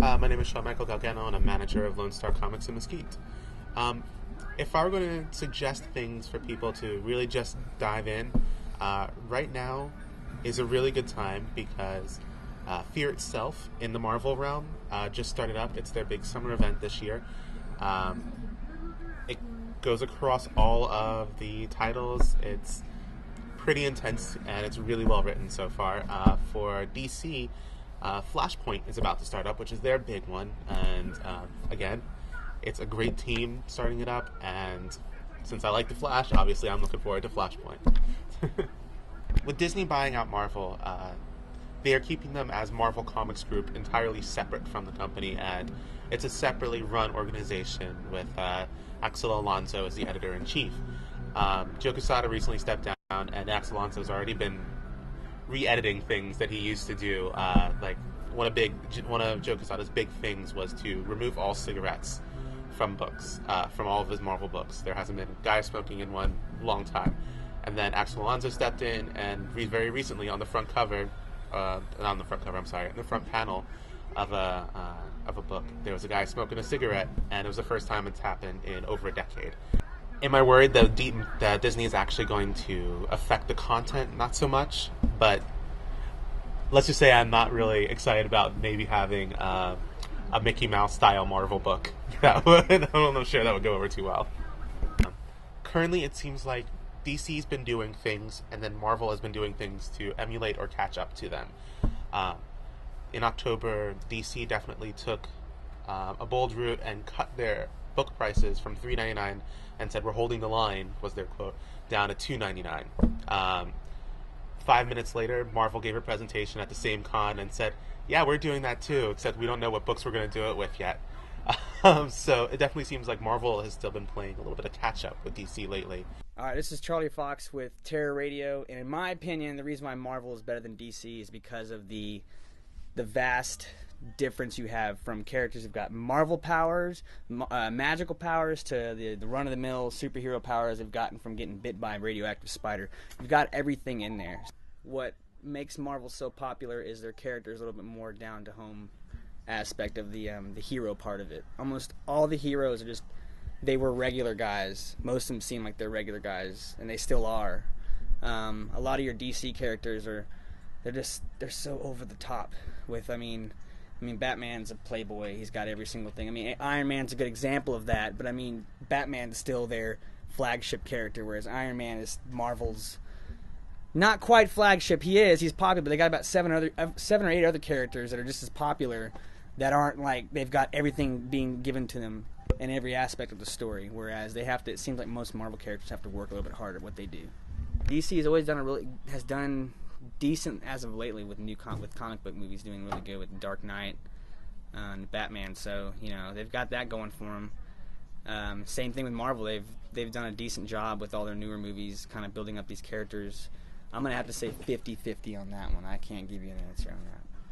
My name is Sean Michael Galgano, and I'm manager of Lone Star Comics in Mesquite. Um, if I were going to suggest things for people to really just dive in, right now is a really good time because Fear itself in the Marvel realm just started up. It's their big summer event this year. Um, it goes across all of the titles. It's pretty intense and it's really well written so far. For DC, Flashpoint is about to start up, which is their big one, and again, it's a great team starting it up. And since I like the Flash, obviously I'm looking forward to Flashpoint. With Disney buying out Marvel, they are keeping them as Marvel Comics Group entirely separate from the company, and it's a separately run organization with Axel Alonso as the editor-in-chief. Joe Quesada recently stepped down, and Axel Alonso has already been re-editing things that he used to do. Like one of Joe Quesada's big things was to remove all cigarettes from books, from all of his Marvel books. There hasn't been a guy smoking in one long time. And then Axel Alonso stepped in, and very recently on the front cover, not on the front cover, I'm sorry, in the front panel of a book, there was a guy smoking a cigarette, and it was the first time it's happened in over a decade. Am I worried that Disney is actually going to affect the content? Not so much, but let's just say I'm not really excited about maybe having a Mickey Mouse style Marvel book. I'm not sure that would go over too well. Currently, it seems like DC's been doing things, and then Marvel has been doing things to emulate or catch up to them. In October, DC definitely took a bold route and cut their book prices from $3.99 and said, "We're holding the line," was their quote, down to $2.99. 5 minutes later, Marvel gave a presentation at the same con and said, "Yeah, we're doing that too, except we don't know what books we're going to do it with yet." So it definitely seems like Marvel has still been playing a little bit of catch up with DC lately. All right, this is Charlie Fox with Terror Radio, and in my opinion, the reason why Marvel is better than DC is because of the vast difference you have from characters who've got Marvel powers, magical powers, to the run-of-the-mill superhero powers they've gotten from getting bit by a radioactive spider. You've got everything in there. What makes Marvel so popular is their characters a little bit more down-to-home aspect of the hero part of it. Almost all the heroes are just, they were regular guys. Most of them seem like they're regular guys, and they still are. A lot of your DC characters they're so over the top with, I mean, Batman's a playboy. He's got every single thing. I mean, Iron Man's a good example of that, but I mean, Batman's still their flagship character, whereas Iron Man is Marvel's not quite flagship. He's popular, but they got about seven or eight other characters that are just as popular that aren't like they've got everything being given to them in every aspect of the story, whereas it seems like most Marvel characters have to work a little bit harder at what they do. DC has always done decent as of lately with with comic book movies, doing really good with Dark Knight and Batman. So they've got that going for them. Same thing with Marvel. They've done a decent job with all their newer movies, kind of building up these characters. I'm gonna have to say 50-50 on that one. I can't give you an answer on that.